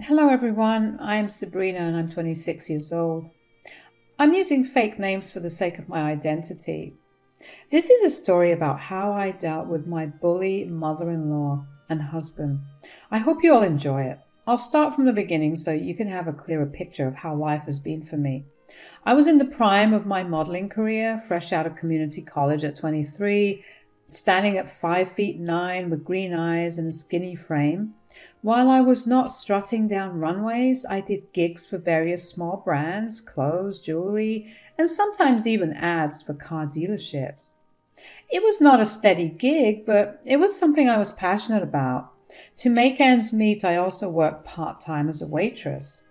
Hello everyone, I'm Sabrina and I'm 26 years old. I'm using fake names for the sake of my identity. This is a story about how I dealt with my bully mother-in-law and husband. I hope you all enjoy it. I'll start from the beginning so you can have a clearer picture of how life has been for me. I was in the prime of my modeling career, fresh out of community college at 23, standing at 5'9" with green eyes and a skinny frame. While I was not strutting down runways, I did gigs for various small brands, clothes, jewelry, and sometimes even ads for car dealerships. It was not a steady gig, but it was something I was passionate about. To make ends meet, I also worked part-time as a waitress.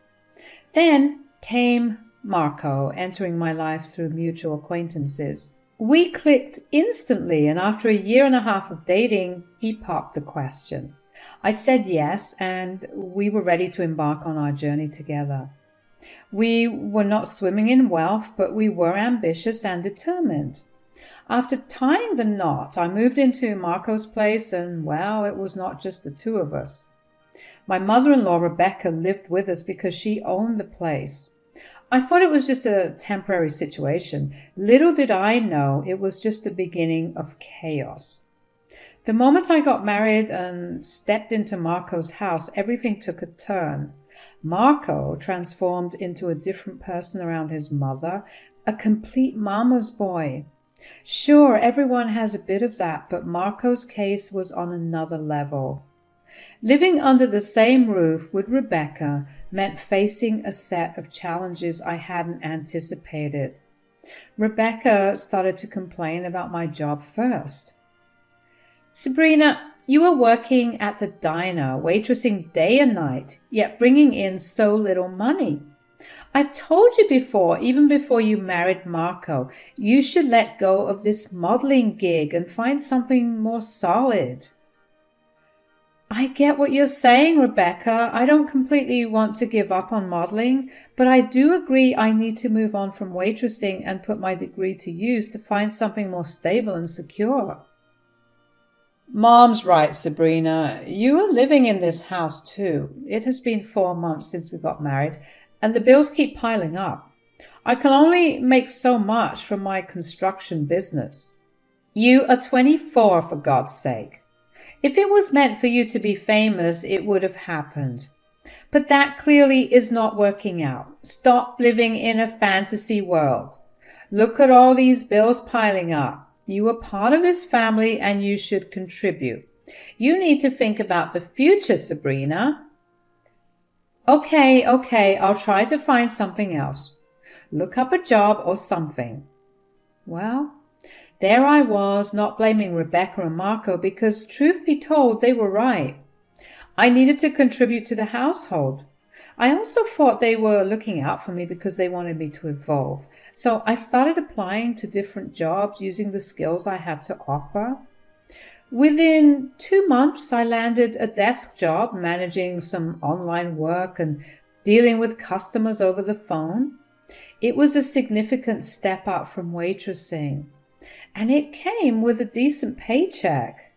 Then came Marco, entering my life through mutual acquaintances. We clicked instantly, and after a year and a half of dating, he popped the question. I said yes, and we were ready to embark on our journey together. We were not swimming in wealth, but we were ambitious and determined. After tying the knot, I moved into Marco's place, and well, it was not just the two of us. My mother-in-law, Rebecca, lived with us because she owned the place. I thought it was just a temporary situation. Little did I know it was just the beginning of chaos. The moment I got married and stepped into Marco's house, everything took a turn. Marco transformed into a different person around his mother, a complete mama's boy. Sure, everyone has a bit of that, but Marco's case was on another level. Living under the same roof with Rebecca meant facing a set of challenges I hadn't anticipated. Rebecca started to complain about my job first. Sabrina, you are working at the diner, waitressing day and night, yet bringing in so little money. I've told you before, even before you married Marco, you should let go of this modeling gig and find something more solid. I get what you're saying, Rebecca. I don't completely want to give up on modeling, but I do agree I need to move on from waitressing and put my degree to use to find something more stable and secure. Mom's right, Sabrina. You are living in this house too. It has been 4 months since we got married, and the bills keep piling up. I can only make so much from my construction business. You are 24, for God's sake. If it was meant for you to be famous, it would have happened. But that clearly is not working out. Stop living in a fantasy world. Look at all these bills piling up. You are part of this family and you should contribute. You need to think about the future, Sabrina. Okay, I'll try to find something else. Look up a job or something. Well, there I was, not blaming Rebecca and Marco because, truth be told, they were right. I needed to contribute to the household. I also thought they were looking out for me because they wanted me to evolve. So I started applying to different jobs using the skills I had to offer. Within 2 months, I landed a desk job managing some online work and dealing with customers over the phone. It was a significant step up from waitressing, and it came with a decent paycheck.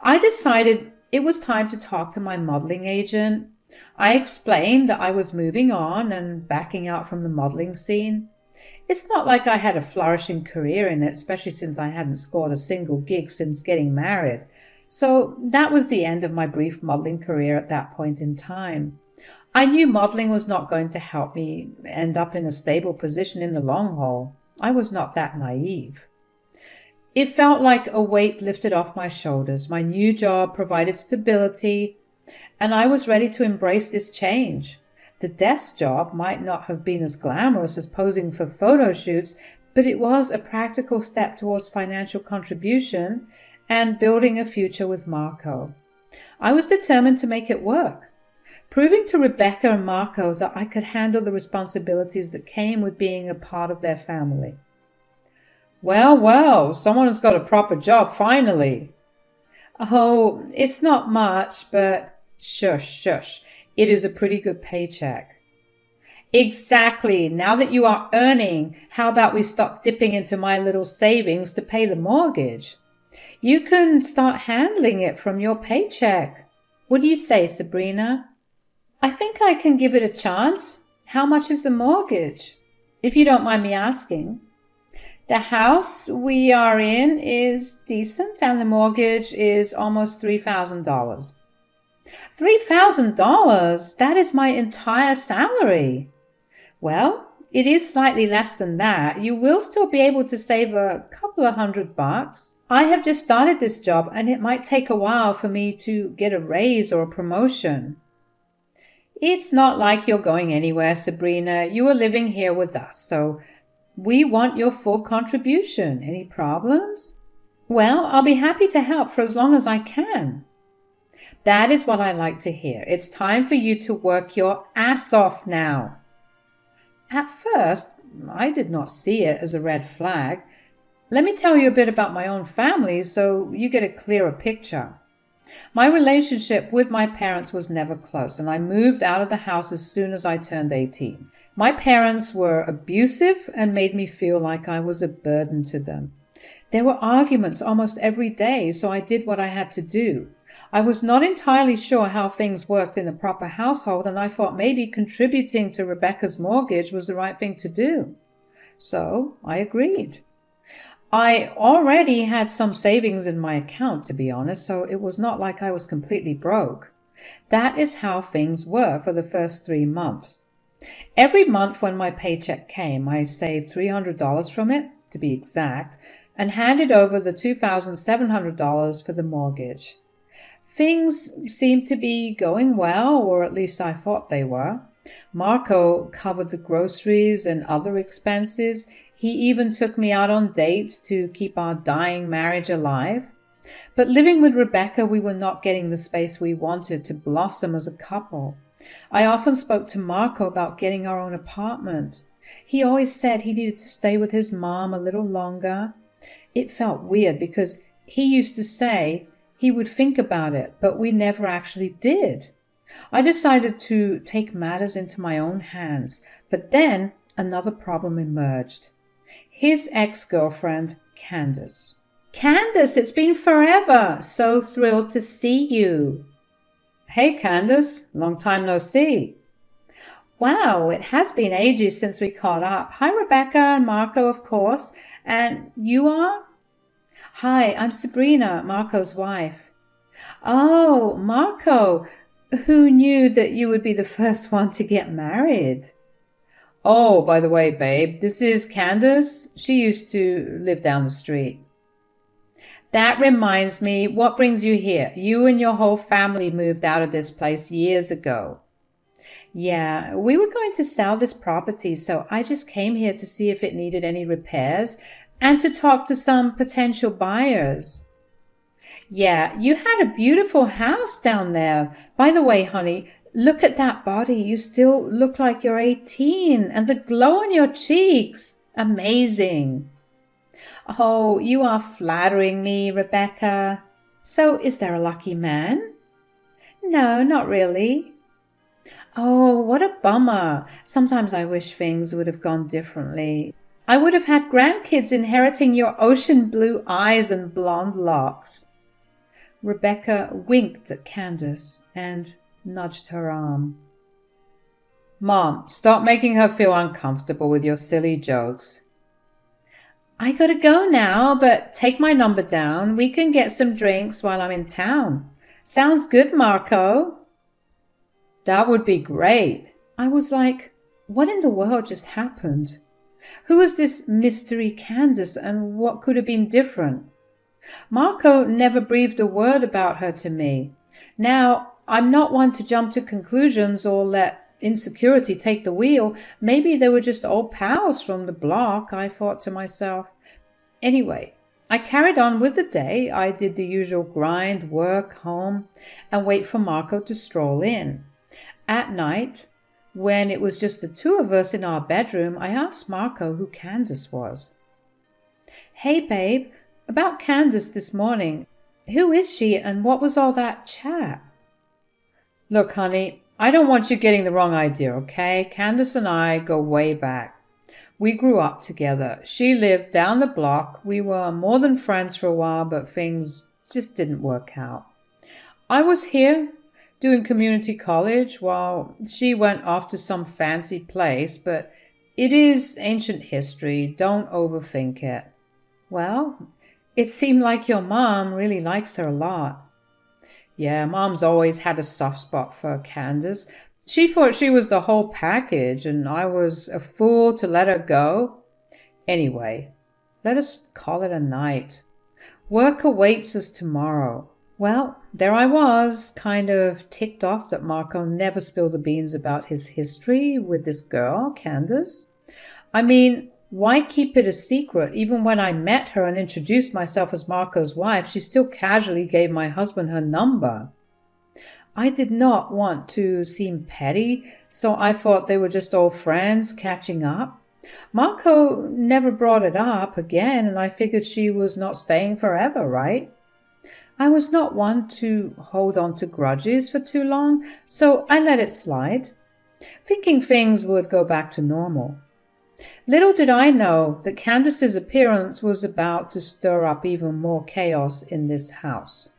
I decided it was time to talk to my modeling agent. I explained that I was moving on and backing out from the modeling scene. It's not like I had a flourishing career in it, especially since I hadn't scored a single gig since getting married. So that was the end of my brief modeling career at that point in time. I knew modeling was not going to help me end up in a stable position in the long haul. I was not that naive. It felt like a weight lifted off my shoulders. My new job provided stability, and I was ready to embrace this change. The desk job might not have been as glamorous as posing for photo shoots, but it was a practical step towards financial contribution and building a future with Marco. I was determined to make it work, proving to Rebecca and Marco that I could handle the responsibilities that came with being a part of their family. Well, someone has got a proper job finally. Oh, it's not much, but shush. It is a pretty good paycheck. Exactly. Now that you are earning, how about we stop dipping into my little savings to pay the mortgage? You can start handling it from your paycheck. What do you say, Sabrina? I think I can give it a chance. How much is the mortgage, if you don't mind me asking? The house we are in is decent, and the mortgage is almost $3,000. $3,000? That is my entire salary. Well, it is slightly less than that. You will still be able to save a couple of $100. I have just started this job, and it might take a while for me to get a raise or a promotion. It's not like you're going anywhere, Sabrina. You are living here with us, so we want your full contribution. Any problems? Well, I'll be happy to help for as long as I can. That is what I like to hear. It's time for you to work your ass off now. At first, I did not see it as a red flag. Let me tell you a bit about my own family so you get a clearer picture. My relationship with my parents was never close, and I moved out of the house as soon as I turned 18. My parents were abusive and made me feel like I was a burden to them. There were arguments almost every day, so I did what I had to do. I was not entirely sure how things worked in a proper household, and I thought maybe contributing to Rebecca's mortgage was the right thing to do. So I agreed. I already had some savings in my account, to be honest, so it was not like I was completely broke. That is how things were for the first 3 months. Every month when my paycheck came, I saved $300 from it, to be exact, and handed over the $2,700 for the mortgage. Things seemed to be going well, or at least I thought they were. Marco covered the groceries and other expenses. He even took me out on dates to keep our dying marriage alive. But living with Rebecca, we were not getting the space we wanted to blossom as a couple. I often spoke to Marco about getting our own apartment. He always said he needed to stay with his mom a little longer. It felt weird because he used to say he would think about it, but we never actually did. I decided to take matters into my own hands, but then another problem emerged. His ex-girlfriend, Candace. Candace, it's been forever. So thrilled to see you. Hey, Candace. Long time no see. Wow, it has been ages since we caught up. Hi, Rebecca and Marco, of course. And you are? Hi, I'm Sabrina, Marco's wife. Oh, Marco. Who knew that you would be the first one to get married? Oh, by the way, babe, this is Candace. She used to live down the street. That reminds me, what brings you here? You and your whole family moved out of this place years ago. Yeah, we were going to sell this property, so I just came here to see if it needed any repairs and to talk to some potential buyers. Yeah, you had a beautiful house down there. By the way, honey, look at that body. You still look like you're 18, and the glow on your cheeks. Amazing. Oh, you are flattering me, Rebecca. So is there a lucky man? No, not really. Oh, what a bummer. Sometimes I wish things would have gone differently. I would have had grandkids inheriting your ocean blue eyes and blonde locks. Rebecca winked at Candace and nudged her arm. Mom, stop making her feel uncomfortable with your silly jokes. I gotta go now, but take my number down. We can get some drinks while I'm in town. Sounds good, Marco. That would be great. I was like, what in the world just happened? Who was this mystery Candace, and what could have been different? Marco never breathed a word about her to me. Now, I'm not one to jump to conclusions or let insecurity take the wheel. Maybe they were just old pals from the block, I thought to myself. Anyway, I carried on with the day. I did the usual grind, work, home, and wait for Marco to stroll in. At night, when it was just the two of us in our bedroom, I asked Marco who Candace was. Hey, babe, about Candace this morning. Who is she, and what was all that chat? Look, honey, I don't want you getting the wrong idea, okay? Candace and I go way back. We grew up together. She lived down the block. We were more than friends for a while, but things just didn't work out. I was here doing community college while she went off to some fancy place, but it is ancient history. Don't overthink it. Well, it seemed like your mom really likes her a lot. Yeah, Mom's always had a soft spot for Candace. She thought she was the whole package, and I was a fool to let her go. Anyway, let us call it a night. Work awaits us tomorrow. Well, there I was, kind of ticked off that Marco never spilled the beans about his history with this girl, Candace. I mean, why keep it a secret? Even when I met her and introduced myself as Marco's wife, she still casually gave my husband her number. I did not want to seem petty, so I thought they were just old friends catching up. Marco never brought it up again, and I figured she was not staying forever, right? I was not one to hold on to grudges for too long, so I let it slide, thinking things would go back to normal. Little did I know that Candace's appearance was about to stir up even more chaos in this house.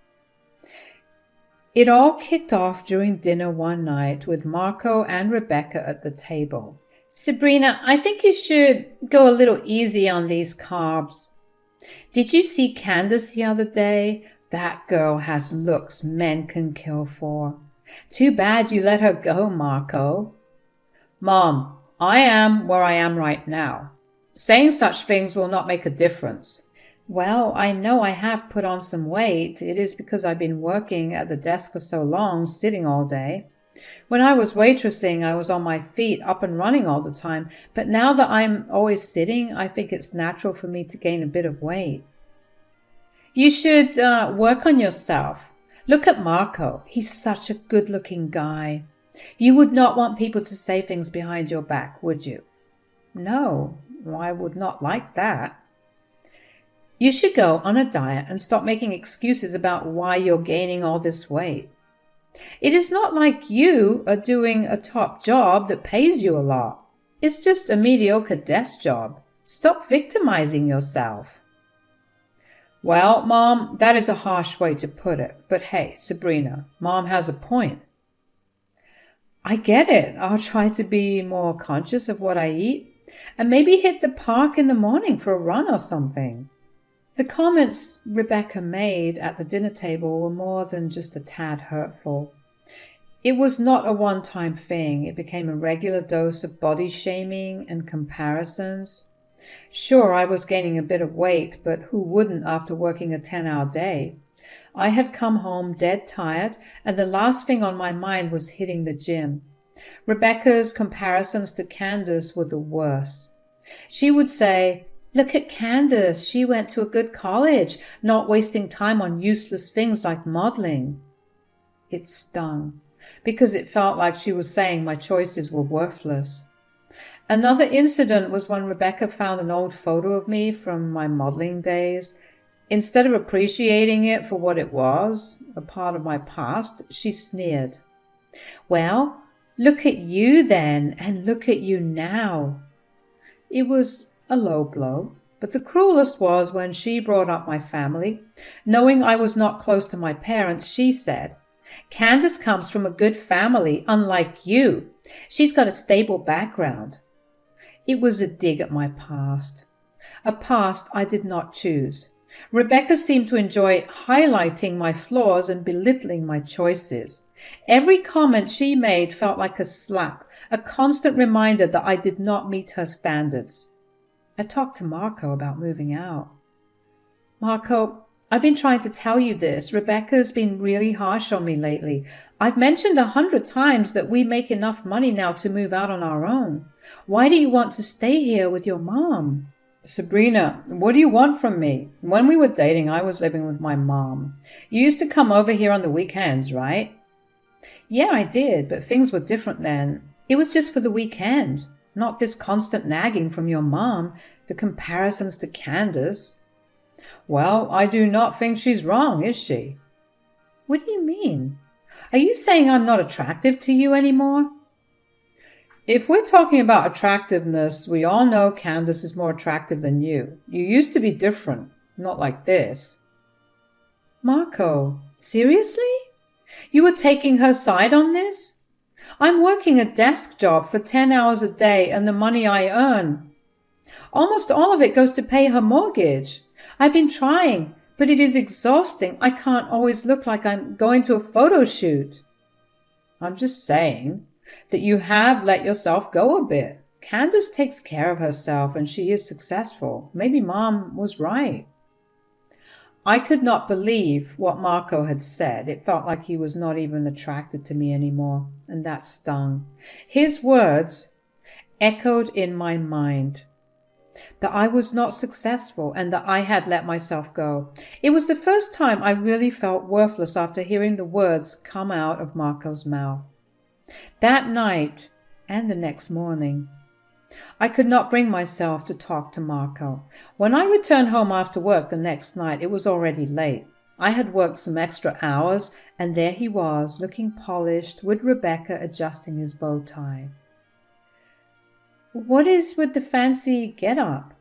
It all kicked off during dinner one night with Marco and Rebecca at the table. Sabrina, I think you should go a little easy on these carbs. Did you see Candace the other day? That girl has looks men can kill for. Too bad you let her go, Marco. Mom, I am where I am right now. Saying such things will not make a difference. Well, I know I have put on some weight. It is because I've been working at the desk for so long, sitting all day. When I was waitressing, I was on my feet, up and running all the time. But now that I'm always sitting, I think it's natural for me to gain a bit of weight. You should work on yourself. Look at Marco. He's such a good-looking guy. You would not want people to say things behind your back, would you? No, I would not like that. You should go on a diet and stop making excuses about why you're gaining all this weight. It is not like you are doing a top job that pays you a lot. It's just a mediocre desk job. Stop victimizing yourself. Well, Mom, that is a harsh way to put it. But hey, Sabrina, Mom has a point. I get it. I'll try to be more conscious of what I eat and maybe hit the park in the morning for a run or something. The comments Rebecca made at the dinner table were more than just a tad hurtful. It was not a one-time thing. It became a regular dose of body shaming and comparisons. Sure, I was gaining a bit of weight, but who wouldn't after working a 10-hour day? I had come home dead tired, and the last thing on my mind was hitting the gym. Rebecca's comparisons to Candace were the worst. She would say, "Look at Candace, she went to a good college, not wasting time on useless things like modeling." It stung, because it felt like she was saying my choices were worthless. Another incident was when Rebecca found an old photo of me from my modeling days. Instead of appreciating it for what it was, a part of my past, she sneered. "Well, look at you then, and look at you now." It was a low blow, but the cruelest was when she brought up my family. Knowing I was not close to my parents, she said, "Candace comes from a good family, unlike you. She's got a stable background." It was a dig at my past, a past I did not choose. Rebecca seemed to enjoy highlighting my flaws and belittling my choices. Every comment she made felt like a slap, a constant reminder that I did not meet her standards. I talked to Marco about moving out. "Marco, I've been trying to tell you this. Rebecca's been really harsh on me lately. I've mentioned 100 times that we make enough money now to move out on our own. Why do you want to stay here with your mom?" "Sabrina, what do you want from me? When we were dating, I was living with my mom. You used to come over here on the weekends, right?" "Yeah, I did, but things were different then. It was just for the weekend, not this constant nagging from your mom, the comparisons to Candace." "Well, I do not think she's wrong, is she?" "What do you mean? Are you saying I'm not attractive to you anymore?" "If we're talking about attractiveness, we all know Candace is more attractive than you. You used to be different, not like this." "Marco, seriously? You are taking her side on this? I'm working a desk job for 10 hours a day, and the money I earn, almost all of it goes to pay her mortgage. I've been trying, but it is exhausting. I can't always look like I'm going to a photo shoot. I'm just saying that you have let yourself go a bit. Candace takes care of herself and she is successful. Maybe Mom was right. I could not believe what Marco had said. It felt like he was not even attracted to me anymore, and that stung. His words echoed in my mind that I was not successful and that I had let myself go. It was the first time I really felt worthless after hearing the words come out of Marco's mouth. That night and the next morning, I could not bring myself to talk to Marco. When I returned home after work the next night, it was already late. I had worked some extra hours, and there he was, looking polished, with Rebecca adjusting his bow tie. What is with the fancy get-up?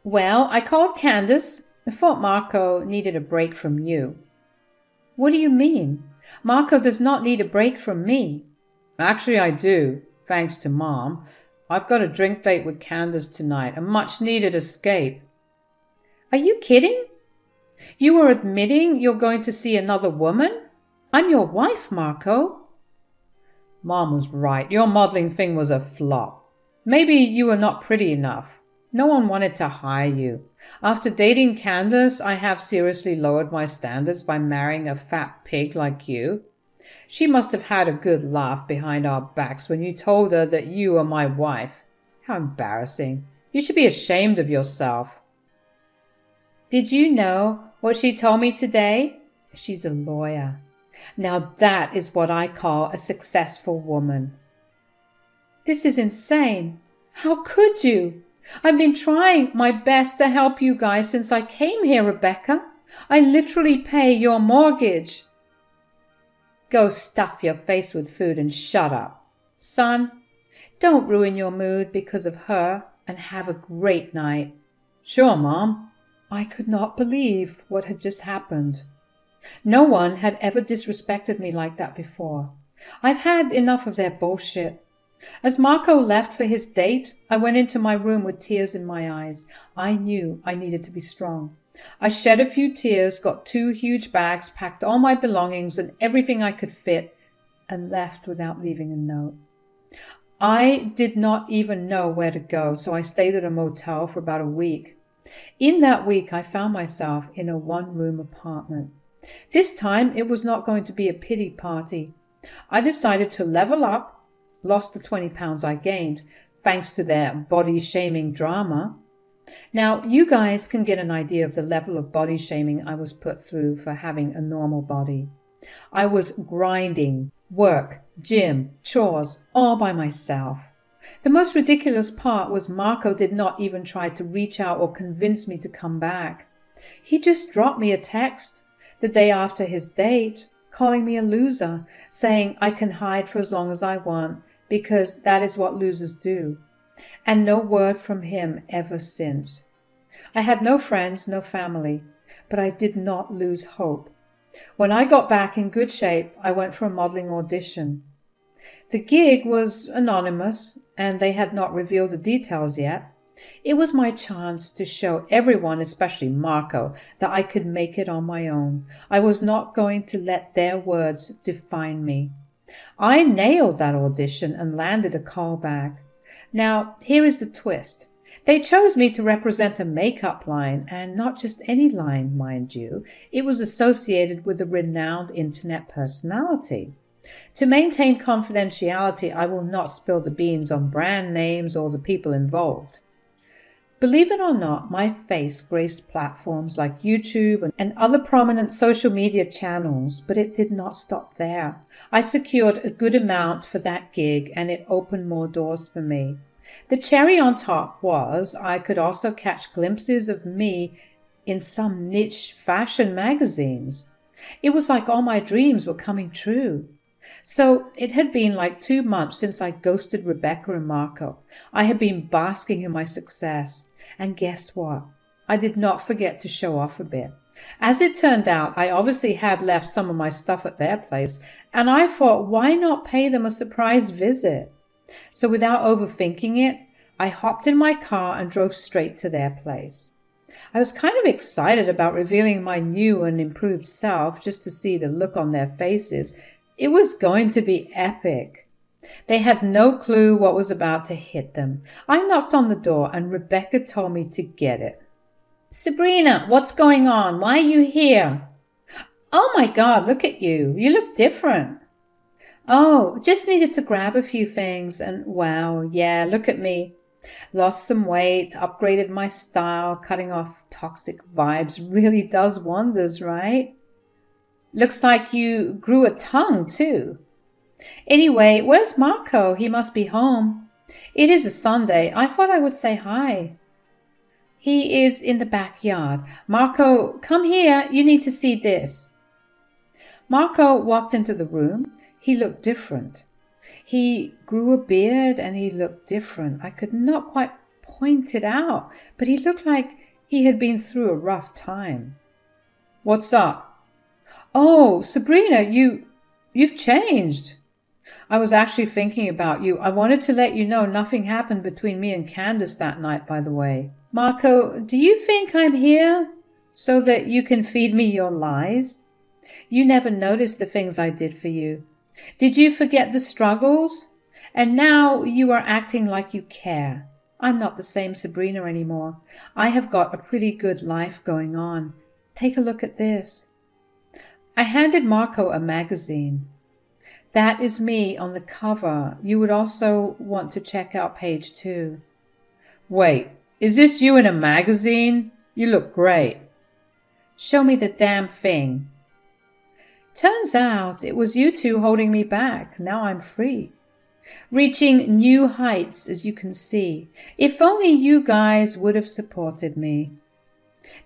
Well, I called Candace. I thought Marco needed a break from you. What do you mean? Marco does not need a break from me. Actually, I do, thanks to Mom. I've got a drink date with Candace tonight, a much-needed escape. Are you kidding? You are admitting you're going to see another woman? I'm your wife, Marco. Mom was right. Your modeling thing was a flop. Maybe you were not pretty enough. No one wanted to hire you. After dating Candace, I have seriously lowered my standards by marrying a fat pig like you. She must have had a good laugh behind our backs when you told her that you were my wife. How embarrassing. You should be ashamed of yourself. Did you know what she told me today? She's a lawyer. Now that is what I call a successful woman. This is insane. How could you? I've been trying my best to help you guys since I came here, Rebecca. I literally pay your mortgage. Go stuff your face with food and shut up. Son, don't ruin your mood because of her, and have a great night. Sure, Mom. I could not believe what had just happened. No one had ever disrespected me like that before. I've had enough of their bullshit. As Marco left for his date, I went into my room with tears in my eyes. I knew I needed to be strong. I shed a few tears, got 2 huge bags, packed all my belongings and everything I could fit, and left without leaving a note. I did not even know where to go, so I stayed at a motel for about a week. In that week, I found myself in a 1-room apartment. This time, it was not going to be a pity party. I decided to level up, lost the 20 pounds I gained, thanks to their body-shaming drama. Now, you guys can get an idea of the level of body shaming I was put through for having a normal body. I was grinding, work, gym, chores, all by myself. The most ridiculous part was Marco did not even try to reach out or convince me to come back. He just dropped me a text the day after his date, calling me a loser, saying I can hide for as long as I want because that is what losers do. And no word from him ever since. I had no friends, no family, but I did not lose hope. When I got back in good shape, I went for a modeling audition. The gig was anonymous, and they had not revealed the details yet. It was my chance to show everyone, especially Marco, that I could make it on my own. I was not going to let their words define me. I nailed that audition and landed a call back. Now, here is the twist. They chose me to represent a makeup line, and not just any line, mind you. It was associated with a renowned internet personality. To maintain confidentiality, I will not spill the beans on brand names or the people involved. Believe it or not, my face graced platforms like YouTube and other prominent social media channels, but it did not stop there. I secured a good amount for that gig, and it opened more doors for me. The cherry on top was I could also catch glimpses of me in some niche fashion magazines. It was like all my dreams were coming true. So it had been like 2 months since I ghosted Rebecca and Marco. I had been basking in my success. And guess what? I did not forget to show off a bit. As it turned out, I obviously had left some of my stuff at their place, and I thought, why not pay them a surprise visit? So without overthinking it, I hopped in my car and drove straight to their place. I was kind of excited about revealing my new and improved self just to see the look on their faces. It was going to be epic. They had no clue what was about to hit them. I knocked on the door and Rebecca told me to get it. Sabrina, what's going on? Why are you here? Oh my God, look at you. You look different. Oh, just needed to grab a few things and wow, yeah, look at me. Lost some weight, upgraded my style, cutting off toxic vibes really does wonders, right? Looks like you grew a tongue too. Anyway, where's Marco? He must be home. It is a Sunday. I thought I would say hi. He is in the backyard. Marco, come here. You need to see this. Marco walked into the room. He looked different. He grew a beard and he looked different. I could not quite point it out, but he looked like he had been through a rough time. What's up? Oh, Sabrina, you've changed. I was actually thinking about you. I wanted to let you know nothing happened between me and Candace that night, by the way. Marco, do you think I'm here so that you can feed me your lies? You never noticed the things I did for you. Did you forget the struggles? And now you are acting like you care. I'm not the same Sabrina anymore. I have got a pretty good life going on. Take a look at this. I handed Marco a magazine. That is me on the cover. You would also want to check out page 2. Wait, is this you in a magazine? You look great. Show me the damn thing. Turns out it was you two holding me back. Now I'm free. Reaching new heights, as you can see. If only you guys would have supported me.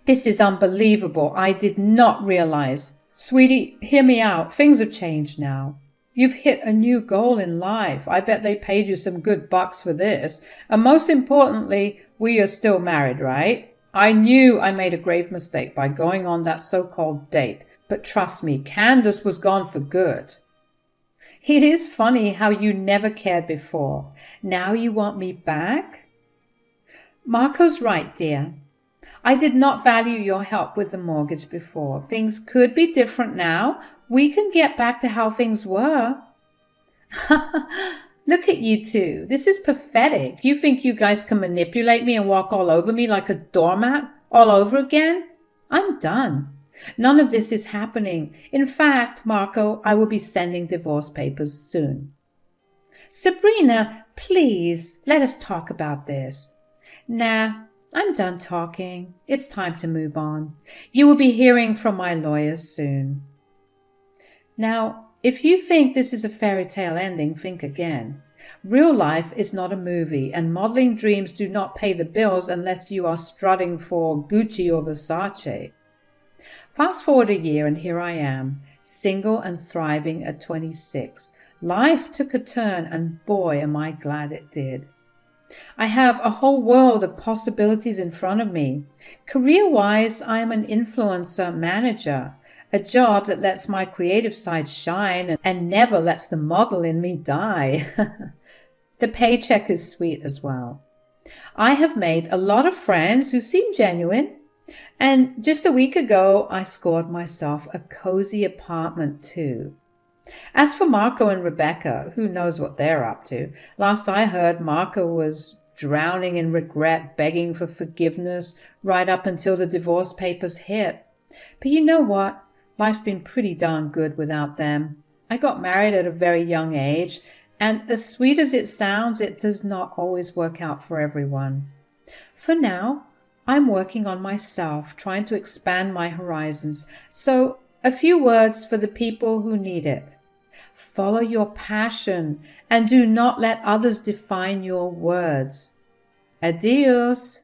This is unbelievable. I did not realize. Sweetie, hear me out. Things have changed now. You've hit a new goal in life. I bet they paid you some good bucks for this. And most importantly, we are still married, right? I knew I made a grave mistake by going on that so-called date. But trust me, Candace was gone for good. It is funny how you never cared before. Now you want me back? Marco's right, dear. I did not value your help with the mortgage before. Things could be different now. We can get back to how things were. Look at you two. This is pathetic. You think you guys can manipulate me and walk all over me like a doormat all over again? I'm done. None of this is happening. In fact, Marco, I will be sending divorce papers soon. Sabrina, please, let us talk about this. Nah, I'm done talking. It's time to move on. You will be hearing from my lawyers soon. Now, if you think this is a fairy tale ending, think again. Real life is not a movie, and modeling dreams do not pay the bills unless you are strutting for Gucci or Versace. Fast forward a year and here I am, single and thriving at 26. Life took a turn and boy am I glad it did. I have a whole world of possibilities in front of me. Career-wise, I am an influencer manager, a job that lets my creative side shine and never lets the model in me die. The paycheck is sweet as well. I have made a lot of friends who seem genuine. And just a week ago, I scored myself a cozy apartment too. As for Marco and Rebecca, who knows what they're up to? Last I heard, Marco was drowning in regret, begging for forgiveness, right up until the divorce papers hit. But you know what? Life's been pretty darn good without them. I got married at a very young age, and as sweet as it sounds, it does not always work out for everyone. For now, I'm working on myself, trying to expand my horizons. So, a few words for the people who need it. Follow your passion and do not let others define your words. Adios.